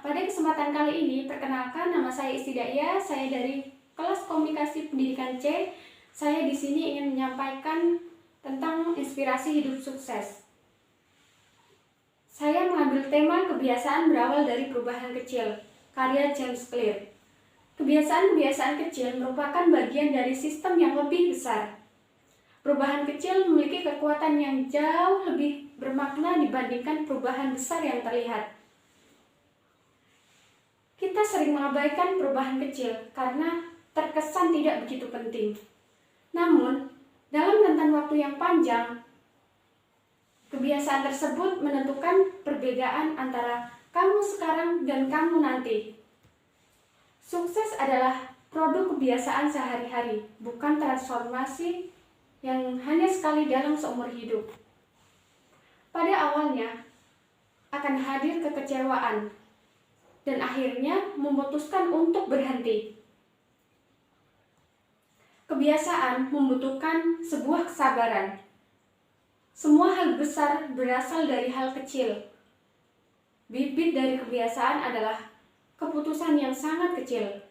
pada kesempatan kali ini, perkenalkan nama saya Istidaya, saya dari kelas Komunikasi Pendidikan C. Saya di sini ingin menyampaikan tentang inspirasi hidup sukses. Saya mengambil tema kebiasaan berawal dari perubahan kecil, karya James Clear. Kebiasaan-kebiasaan kecil merupakan bagian dari sistem yang lebih besar. Perubahan kecil memiliki kekuatan yang jauh lebih bermakna dibandingkan perubahan besar yang terlihat. Kita sering mengabaikan perubahan kecil karena terkesan tidak begitu penting. Namun, dalam rentan waktu yang panjang, kebiasaan tersebut menentukan perbedaan antara kamu sekarang dan kamu nanti. Sukses adalah produk kebiasaan sehari-hari, bukan transformasi yang hanya sekali dalam seumur hidup. Pada awalnya, akan hadir kekecewaan, dan akhirnya memutuskan untuk berhenti. Kebiasaan membutuhkan sebuah kesabaran. Semua hal besar berasal dari hal kecil. Bibit dari kebiasaan adalah keputusan yang sangat kecil.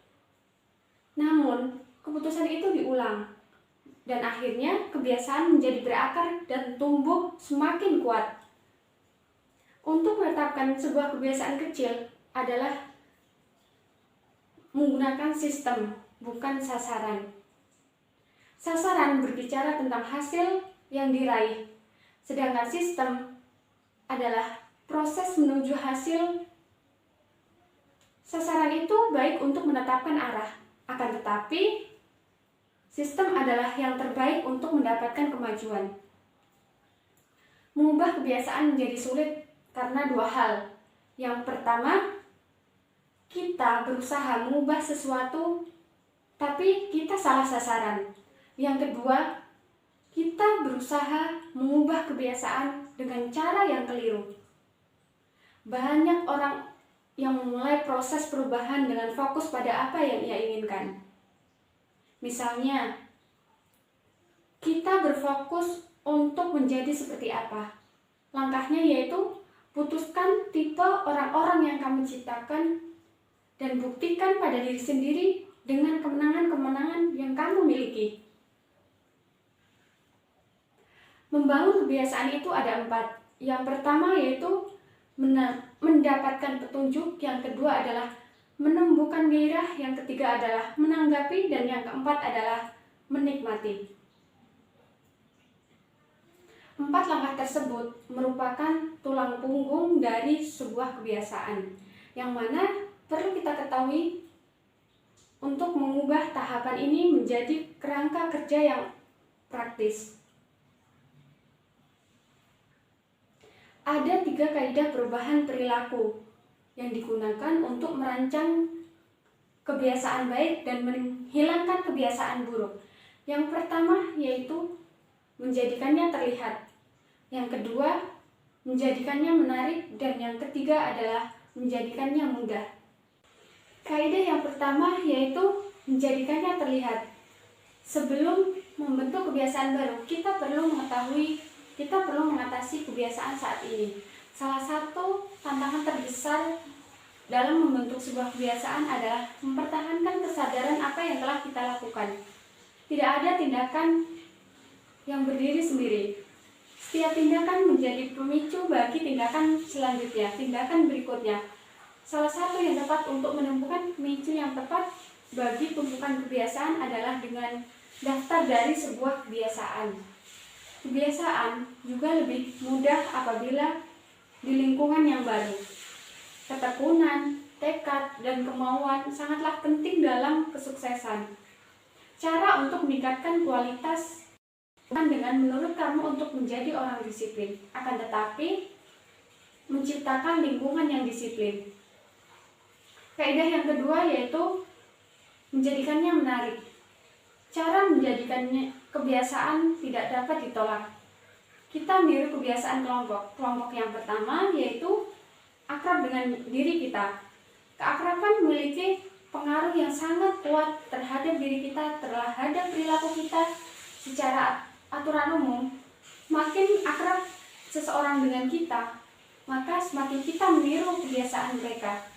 Namun, keputusan itu diulang, dan akhirnya kebiasaan menjadi berakar dan tumbuh semakin kuat. Untuk menetapkan sebuah kebiasaan kecil adalah menggunakan sistem, bukan sasaran. Sasaran berbicara tentang hasil yang diraih, sedangkan sistem adalah proses menuju hasil. Sasaran itu baik untuk menetapkan arah, akan tetapi sistem adalah yang terbaik untuk mendapatkan kemajuan. Mengubah kebiasaan menjadi sulit karena dua hal. Yang pertama, kita berusaha mengubah sesuatu, tapi kita salah sasaran. Yang kedua, kita berusaha mengubah kebiasaan dengan cara yang keliru. Banyak orang yang memulai proses perubahan dengan fokus pada apa yang ia inginkan. Misalnya, kita berfokus untuk menjadi seperti apa. Langkahnya yaitu putuskan tipe orang-orang yang kamu ciptakan dan buktikan pada diri sendiri dengan kemenangan-kemenangan yang kamu miliki. Membangun kebiasaan itu ada 4. Yang pertama yaitu mendapatkan petunjuk, yang kedua adalah menumbuhkan gairah, yang ketiga adalah menanggapi, dan yang keempat adalah menikmati. 4 langkah tersebut merupakan tulang punggung dari sebuah kebiasaan, yang mana perlu kita ketahui untuk mengubah tahapan ini menjadi kerangka kerja yang praktis. Ada 3 kaidah perubahan perilaku yang digunakan untuk merancang kebiasaan baik dan menghilangkan kebiasaan buruk. Yang pertama yaitu menjadikannya terlihat. Yang kedua, menjadikannya menarik, dan yang ketiga adalah menjadikannya mudah. Kaidah yang pertama yaitu menjadikannya terlihat. Sebelum membentuk kebiasaan baru, kita perlu mengatasi kebiasaan saat ini. Salah satu tantangan terbesar dalam membentuk sebuah kebiasaan adalah mempertahankan kesadaran apa yang telah kita lakukan. Tidak ada tindakan yang berdiri sendiri. Setiap tindakan menjadi pemicu bagi tindakan selanjutnya, tindakan berikutnya. Salah satu yang tepat untuk menemukan pemicu yang tepat bagi tumpukan kebiasaan adalah dengan daftar dari sebuah kebiasaan. Kebiasaan juga lebih mudah apabila di lingkungan yang baru. Ketekunan, tekad, dan kemauan sangatlah penting dalam kesuksesan. Cara untuk meningkatkan kualitas bukan dengan menurut kamu untuk menjadi orang disiplin, akan tetapi menciptakan lingkungan yang disiplin. Kaidah yang kedua yaitu menjadikannya menarik. Cara menjadikannya kebiasaan tidak dapat ditolak. Kita meniru kebiasaan kelompok. Kelompok yang pertama yaitu akrab dengan diri kita. Keakraban memiliki pengaruh yang sangat kuat terhadap diri kita, terhadap perilaku kita. Secara aturan umum, makin akrab seseorang dengan kita, maka semakin kita meniru kebiasaan mereka.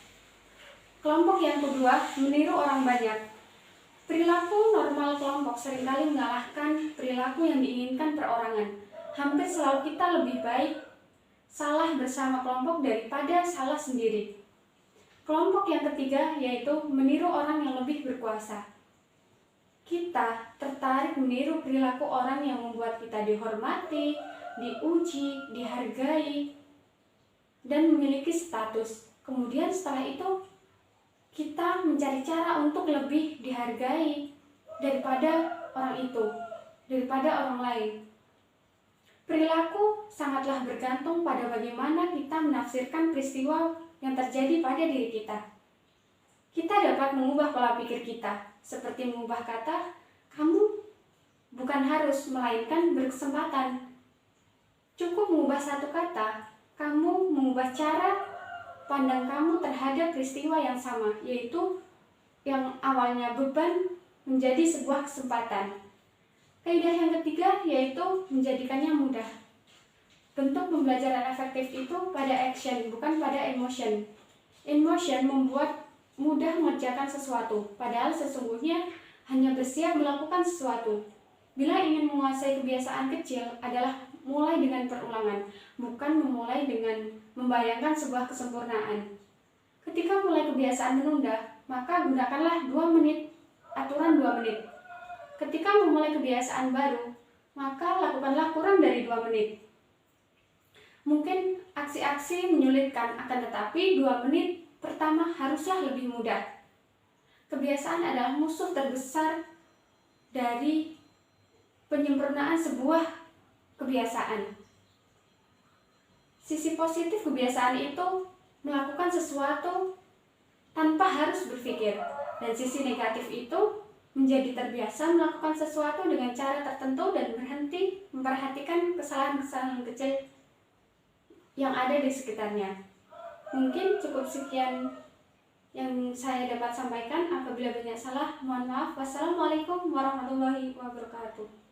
Kelompok yang kedua, meniru orang banyak. Perilaku normal kelompok seringkali mengalahkan perilaku yang diinginkan perorangan. Hampir selalu kita lebih baik salah bersama kelompok daripada salah sendiri. Kelompok yang ketiga yaitu meniru orang yang lebih berkuasa. Kita tertarik meniru perilaku orang yang membuat kita dihormati, diuji, dihargai, dan memiliki status. Kemudian setelah itu kita mencari cara untuk lebih dihargai daripada orang itu, daripada orang lain. Perilaku sangatlah bergantung pada bagaimana kita menafsirkan peristiwa yang terjadi pada diri kita. Kita dapat mengubah pola pikir kita, seperti mengubah kata, kamu bukan harus, melainkan berkesempatan. Cukup mengubah satu kata, kamu mengubah cara pandang kamu terhadap peristiwa yang sama, yaitu yang awalnya beban menjadi sebuah kesempatan. Kaidah yang ketiga yaitu menjadikannya mudah. Bentuk pembelajaran efektif itu pada action, bukan pada emotion. Emotion membuat mudah mengerjakan sesuatu, padahal sesungguhnya hanya bersiap melakukan sesuatu. Bila ingin menguasai kebiasaan kecil adalah mulai dengan perulangan, bukan memulai dengan membayangkan sebuah kesempurnaan. Ketika mulai kebiasaan menunda, maka gunakanlah 2 menit, aturan 2 menit. Ketika memulai kebiasaan baru, maka lakukanlah kurang dari 2 menit. Mungkin aksi-aksi menyulitkan, akan tetapi 2 menit pertama haruslah lebih mudah. Kebiasaan adalah musuh terbesar dari penyempurnaan sebuah kebiasaan. Sisi positif kebiasaan itu melakukan sesuatu tanpa harus berpikir, dan sisi negatif itu menjadi terbiasa melakukan sesuatu dengan cara tertentu dan berhenti memperhatikan kesalahan-kesalahan kecil yang ada di sekitarnya. Mungkin cukup sekian yang saya dapat sampaikan. Apabila banyak salah, mohon maaf. Wassalamualaikum warahmatullahi wabarakatuh.